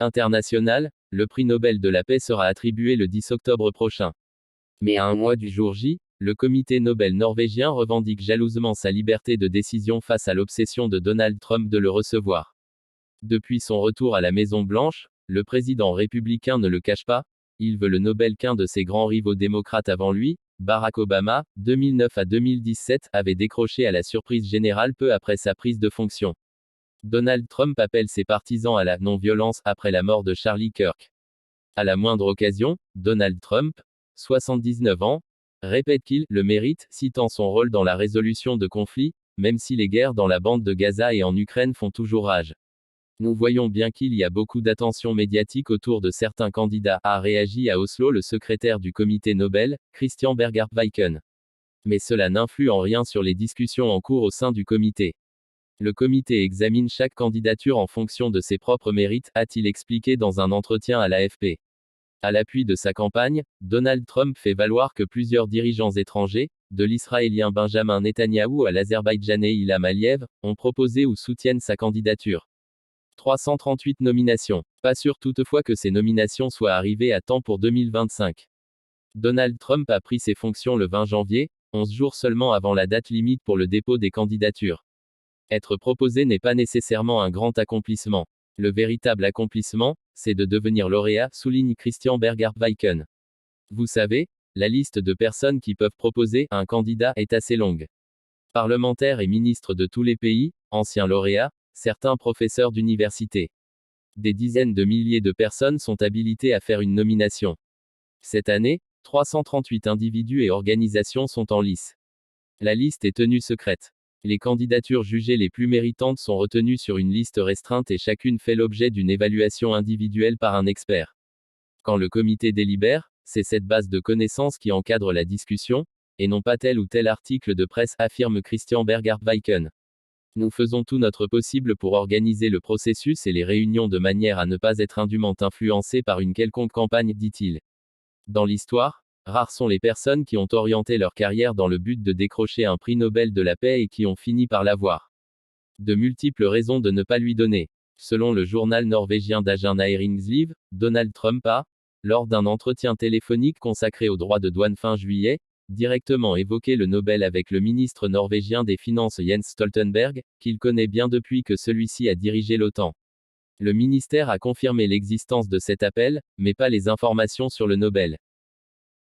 international, le prix Nobel de la paix sera attribué le 10 octobre prochain. Mais à un mois du jour J, le comité Nobel norvégien revendique jalousement sa liberté de décision face à l'obsession de Donald Trump de le recevoir. Depuis son retour à la Maison-Blanche, le président républicain ne le cache pas, il veut le Nobel qu'un de ses grands rivaux démocrates avant lui, Barack Obama, 2009 à 2017, avait décroché à la surprise générale peu après sa prise de fonction. Donald Trump appelle ses partisans à la non-violence après la mort de Charlie Kirk. À la moindre occasion, Donald Trump, 79 ans, répète qu'il le mérite, citant son rôle dans la résolution de conflits, même si les guerres dans la bande de Gaza et en Ukraine font toujours rage. Nous voyons bien qu'il y a beaucoup d'attention médiatique autour de certains candidats, a réagi à Oslo le secrétaire du comité Nobel, Christian Berger Viken. Mais cela n'influe en rien sur les discussions en cours au sein du comité. Le comité examine chaque candidature en fonction de ses propres mérites, a-t-il expliqué dans un entretien à l'AFP. À l'appui de sa campagne, Donald Trump fait valoir que plusieurs dirigeants étrangers, de l'Israélien Benjamin Netanyahou à l'Azerbaïdjanais Ilham Aliyev, ont proposé ou soutiennent sa candidature. 338 nominations. Pas sûr toutefois que ces nominations soient arrivées à temps pour 2025. Donald Trump a pris ses fonctions le 20 janvier, 11 jours seulement avant la date limite pour le dépôt des candidatures. Être proposé n'est pas nécessairement un grand accomplissement. Le véritable accomplissement, c'est de devenir lauréat, souligne Christian Berger Viken. Vous savez, la liste de personnes qui peuvent proposer un candidat est assez longue. Parlementaires et ministres de tous les pays, anciens lauréats, certains professeurs d'université. Des dizaines de milliers de personnes sont habilitées à faire une nomination. Cette année, 338 individus et organisations sont en lice. La liste est tenue secrète. Les candidatures jugées les plus méritantes sont retenues sur une liste restreinte et chacune fait l'objet d'une évaluation individuelle par un expert. Quand le comité délibère, c'est cette base de connaissances qui encadre la discussion, et non pas tel ou tel article de presse, affirme Christian Berger Viken. Nous faisons tout notre possible pour organiser le processus et les réunions de manière à ne pas être indûment influencés par une quelconque campagne, dit-il. Dans l'histoire, rares sont les personnes qui ont orienté leur carrière dans le but de décrocher un prix Nobel de la paix et qui ont fini par l'avoir. De multiples raisons de ne pas lui donner. Selon le journal norvégien Dagen Næringsliv, Donald Trump a, lors d'un entretien téléphonique consacré aux droits de douane fin juillet, directement évoqué le Nobel avec le ministre norvégien des Finances Jens Stoltenberg, qu'il connaît bien depuis que celui-ci a dirigé l'OTAN. Le ministère a confirmé l'existence de cet appel, mais pas les informations sur le Nobel.